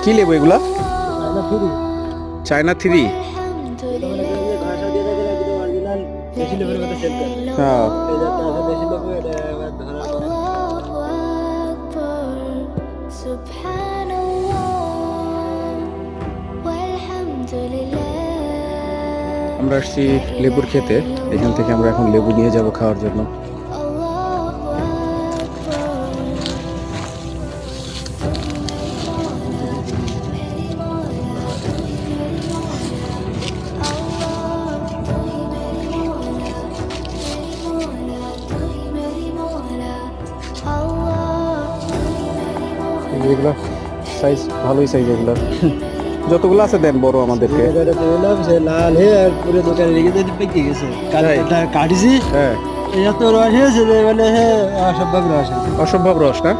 কি লেবু এগুলা? China three. হ্যাঁ। আমরা আসছি লেবুর খেতে, এখান থেকে আমরা এখন লেবু নিয়ে যাব খাওয়ার জন্য। এগুলো সাইজ ভালোই সাইজ এগুলো। যতগুলো আছে দেন বড় আমাদেরকে। লাল হয়ে আর পুরো দোকানে রেখে দিয়ে পেকে গেছে। কাটিছি হ্যাঁ, এত রস হয়েছে যে মানে অসম্ভব রস। অসম্ভব রস না?